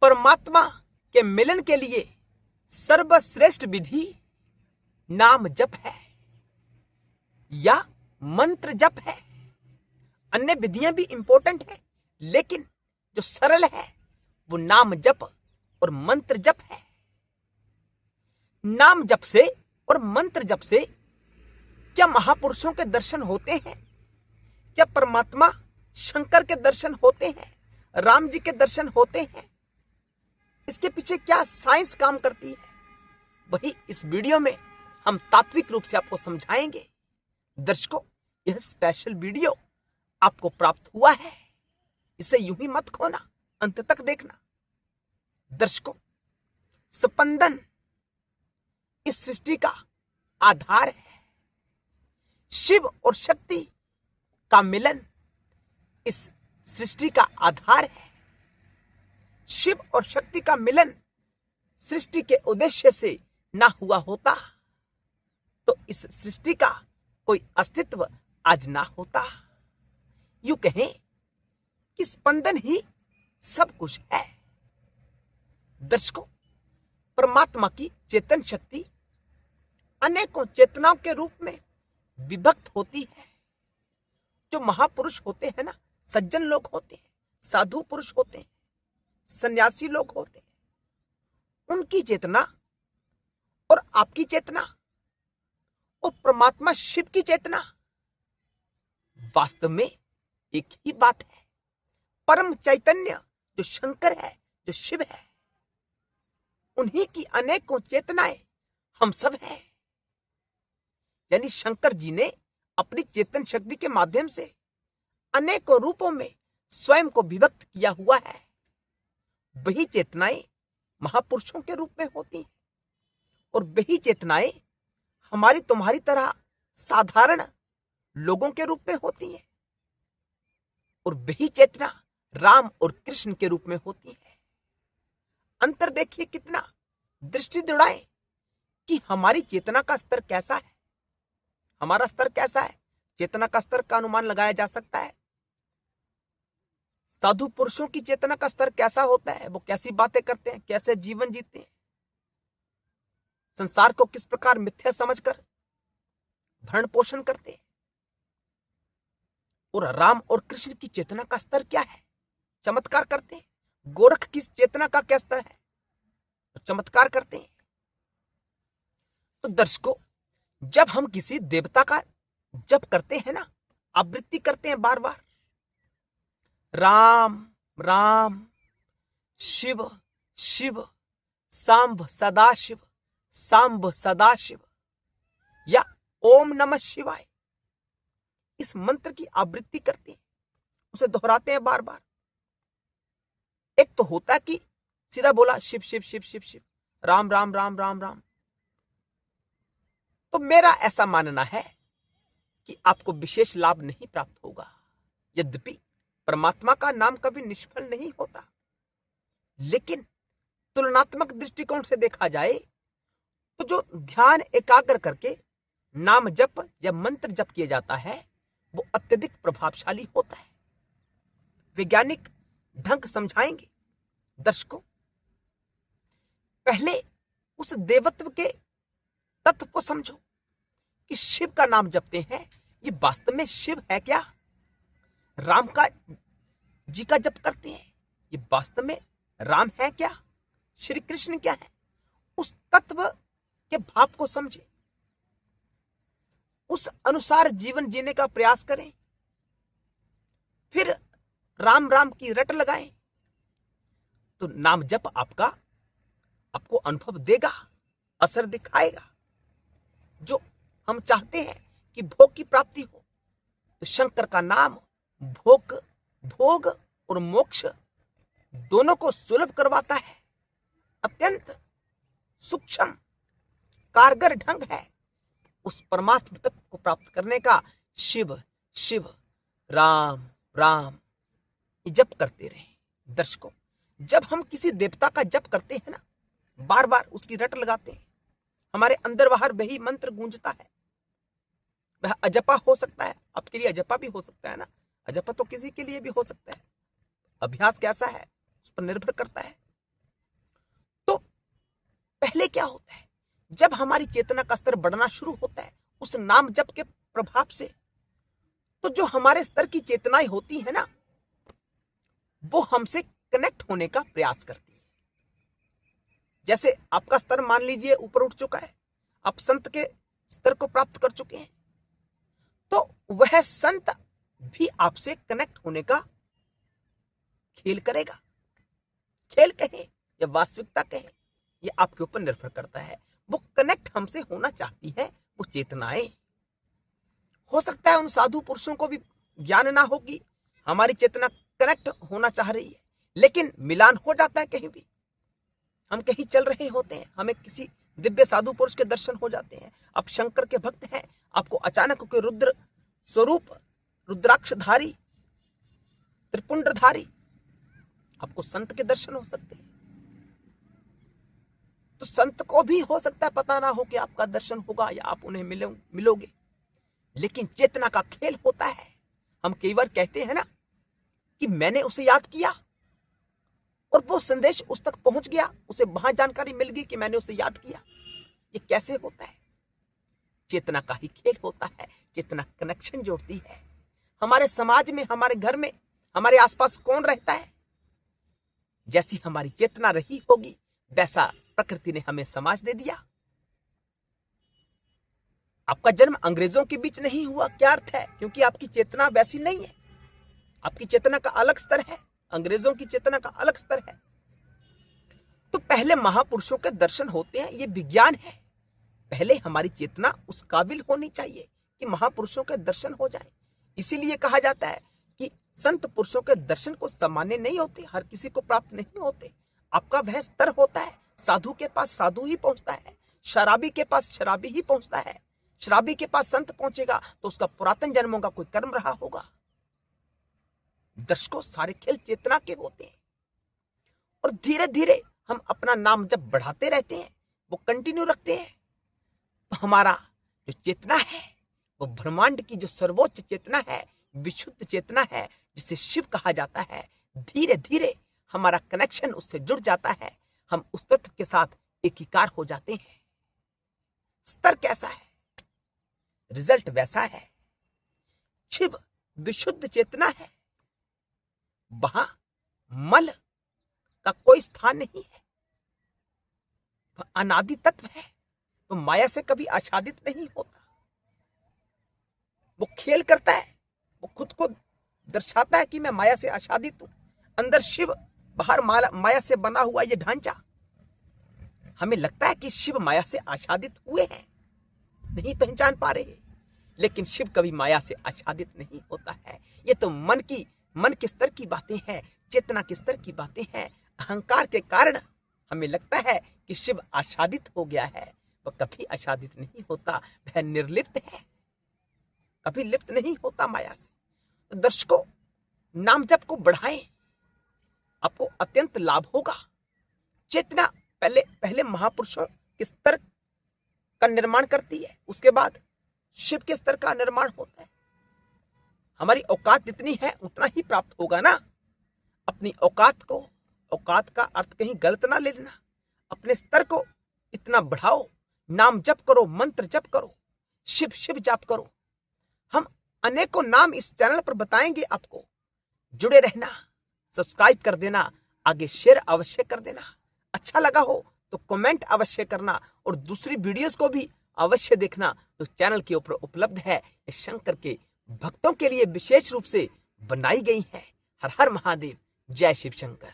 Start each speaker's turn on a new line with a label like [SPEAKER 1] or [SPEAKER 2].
[SPEAKER 1] परमात्मा के मिलन के लिए सर्वश्रेष्ठ विधि नाम जप है या मंत्र जप है। अन्य विधियां भी इंपॉर्टेंट है, लेकिन जो सरल है वो नाम जप और मंत्र जप है। नाम जप से और मंत्र जप से क्या महापुरुषों के दर्शन होते हैं? क्या परमात्मा शंकर के दर्शन होते हैं? राम जी के दर्शन होते हैं? इसके पीछे क्या साइंस काम करती है, वही इस वीडियो में हम तात्विक रूप से आपको समझाएंगे। दर्शकों, यह स्पेशल वीडियो आपको प्राप्त हुआ है, इसे यूं ही मत खोना, अंत तक देखना। दर्शकों, स्पंदन इस सृष्टि का आधार है। शिव और शक्ति का मिलन इस सृष्टि का आधार है। शिव और शक्ति का मिलन सृष्टि के उद्देश्य से ना हुआ होता तो इस सृष्टि का कोई अस्तित्व आज ना होता। यूं कहें कि स्पंदन ही सब कुछ है। दर्शकों, परमात्मा की चेतन शक्ति अनेकों चेतनाओं के रूप में विभक्त होती है। जो महापुरुष होते हैं ना, सज्जन लोग होते हैं, साधु पुरुष होते हैं, सन्यासी लोग होते हैं, उनकी चेतना और आपकी चेतना और परमात्मा शिव की चेतना वास्तव में एक ही बात है। परम चैतन्य जो शंकर है, जो शिव है, उन्हीं की अनेकों चेतनाएं हम सब हैं। यानी शंकर जी ने अपनी चेतन शक्ति के माध्यम से अनेकों रूपों में स्वयं को विभक्त किया हुआ है। वही चेतनाएं महापुरुषों के रूप में होती हैं और वही चेतनाएं हमारी तुम्हारी तरह साधारण लोगों के रूप में होती हैं और वही चेतना राम और कृष्ण के रूप में होती है। अंतर देखिए कितना, दृष्टि दौड़ाएं कि हमारी चेतना का स्तर कैसा है, हमारा स्तर कैसा है। चेतना का स्तर का अनुमान लगाया जा सकता है। साधु पुरुषों की चेतना का स्तर कैसा होता है, वो कैसी बातें करते हैं, कैसे जीवन जीते हैं, संसार को किस प्रकार मिथ्या समझकर भरण पोषण करते हैं। और राम और कृष्ण की चेतना का स्तर क्या है, चमत्कार करते हैं। गोरख की चेतना का क्या स्तर है, तो चमत्कार करते हैं। तो दर्शकों, जब हम किसी देवता का जप करते हैं ना, आवृत्ति करते हैं बार बार, राम राम शिव शिव सांब सदाशिव सांब सदाशिव या ओम नमः शिवाय, इस मंत्र की आवृत्ति करते हैं, उसे दोहराते हैं बार बार। एक तो होता कि सीधा बोला शिव शिव शिव शिव शिव, राम राम राम राम राम। तो मेरा ऐसा मानना है कि आपको विशेष लाभ नहीं प्राप्त होगा। यद्यपि परमात्मा का नाम कभी निष्फल नहीं होता, लेकिन तुलनात्मक दृष्टिकोण से देखा जाए तो जो ध्यान एकाग्र करके नाम जप या मंत्र जप किया जाता है वो अत्यधिक प्रभावशाली होता है। वैज्ञानिक ढंग समझाएंगे। दर्शकों, पहले उस देवत्व के तत्व को समझो कि शिव का नाम जपते हैं, ये वास्तव में शिव है क्या? राम का जी का जप करते हैं, ये वास्तव में राम है क्या? श्री कृष्ण क्या है? उस तत्व के भाव को समझे, उस अनुसार जीवन जीने का प्रयास करें, फिर राम राम की रट लगाएं, तो नाम जप आपको अनुभव देगा, असर दिखाएगा। जो हम चाहते हैं कि भोग की प्राप्ति हो, तो शंकर का नाम भोग और मोक्ष दोनों को सुलभ करवाता है। अत्यंत सूक्ष्म कारगर ढंग है उस परमात्म तत्व को प्राप्त करने का। शिव शिव राम राम जप करते रहे। दर्शकों, जब हम किसी देवता का जप करते हैं ना, बार बार उसकी रट लगाते हैं, हमारे अंदर बाहर वही मंत्र गूंजता है। वह अजपा हो सकता है, आपके लिए अजपा भी हो सकता है ना, अजपा तो किसी के लिए भी हो सकता है। अभ्यास कैसा है उस पर निर्भर करता है। इसलिए क्या होता है, जब हमारी चेतना का स्तर बढ़ना शुरू होता है उस नाम जप के प्रभाव से, तो जो हमारे स्तर की चेतनाएं होती है ना, वो हमसे कनेक्ट होने का प्रयास करती है। जैसे आपका स्तर मान लीजिए ऊपर उठ चुका है, आप संत के स्तर को प्राप्त कर चुके हैं, तो वह संत भी आपसे कनेक्ट होने का खेल करेगा। खेल कहें या वास्तविकता कहें, ये आपके ऊपर निर्भर करता है। वो कनेक्ट हमसे होना चाहती है, वो चेतनाएं। हो सकता है उन साधु पुरुषों को भी ज्ञान ना हो कि हमारी चेतना कनेक्ट होना चाह रही है, लेकिन मिलान हो जाता है। कहीं भी हम कहीं चल रहे होते हैं, हमें किसी दिव्य साधु पुरुष के दर्शन हो जाते हैं। आप शंकर के भक्त हैं, आपको अचानक कोई रुद्र स्वरूप, रुद्राक्षधारी, त्रिपुंड्रधारी, आपको संत के दर्शन हो सकते हैं। तो संत को भी हो सकता है पता ना हो कि आपका दर्शन होगा या आप उन्हें मिलोगे, लेकिन चेतना का खेल होता है। हम कई बार कहते हैं ना कि मैंने उसे याद किया और वो संदेश उस तक पहुंच गया, उसे वहां जानकारी मिल गई कि मैंने उसे याद किया। ये कैसे होता है? चेतना का ही खेल होता है। चेतना कनेक्शन जोड़ती है। हमारे समाज में, हमारे घर में, हमारे आसपास कौन रहता है, जैसी हमारी चेतना रही होगी वैसा प्रकृति ने हमें समाज दे दिया। आपका जन्म अंग्रेजों के बीच नहीं हुआ, क्या अर्थ है? क्योंकि आपकी चेतना वैसी नहीं है। आपकी चेतना का अलग स्तर है, अंग्रेजों की चेतना का अलग स्तर है। तो पहले महापुरुषों के दर्शन होते हैं, ये विज्ञान है। पहले हमारी चेतना उस काबिल होनी चाहिए कि महापुरुषों के दर्शन हो जाए। इसीलिए कहा जाता है कि संत पुरुषों के दर्शन को सामान्य नहीं होते, हर किसी को प्राप्त नहीं होते। आपका वह स्तर होता है। साधु के पास साधु ही पहुंचता है, शराबी के पास शराबी ही पहुंचता है। शराबी के पास संत पहुंचेगा तो उसका पुरातन जन्मों का कोई कर्म रहा होगा। दर्शकों, सारे खेल चेतना के होते हैं और धीरे धीरे हम अपना नाम जब बढ़ाते रहते हैं, वो कंटिन्यू रखते हैं, तो हमारा जो चेतना है वो ब्रह्मांड की जो सर्वोच्च चेतना है, विशुद्ध चेतना है, जिसे शिव कहा जाता है, धीरे धीरे हमारा कनेक्शन उससे जुड़ जाता है। हम उस तत्व के साथ एकीकार हो जाते हैं। स्तर कैसा है, रिजल्ट वैसा है। शिव विशुद्ध चेतना है, वहां मल का कोई स्थान नहीं है। वह अनादि तत्व है, तो माया से कभी आच्छादित नहीं होता। वो खेल करता है, वो खुद को दर्शाता है कि मैं माया से आच्छादित हूं। अंदर शिव, बाहर माया से बना हुआ ये ढांचा। हमें लगता है कि शिव माया से आच्छादित हुए हैं, नहीं पहचान पा रहे, लेकिन शिव कभी माया से आच्छादित नहीं होता है। ये तो मन के स्तर की बातें हैं, चेतना के स्तर की बातें हैं। अहंकार के कारण हमें लगता है कि शिव आच्छादित हो गया है, वह कभी आच्छादित नहीं होता। वह निर्लिप्त है, कभी लिप्त नहीं होता माया से। तो दर्शकों, नाम जप को बढ़ाएं, आपको अत्यंत लाभ होगा। चेतना पहले महापुरुषों के स्तर का निर्माण करती है, उसके बाद शिव के स्तर का निर्माण होता है। हमारी औकात जितनी है उतना ही प्राप्त होगा ना। अपनी औकात का अर्थ कहीं गलत ना लेना। अपने स्तर को इतना बढ़ाओ, नाम जप करो, मंत्र जप करो, शिव शिव जप करो। हम अनेकों नाम इस चैनल पर बताएंगे आपको। जुड़े रहना, सब्सक्राइब कर देना, आगे शेयर अवश्य कर देना। अच्छा लगा हो तो कमेंट अवश्य करना और दूसरी वीडियोस को भी अवश्य देखना। तो चैनल के ऊपर उपलब्ध है, शंकर के भक्तों के लिए विशेष रूप से बनाई गई है। हर हर महादेव, जय शिव शंकर।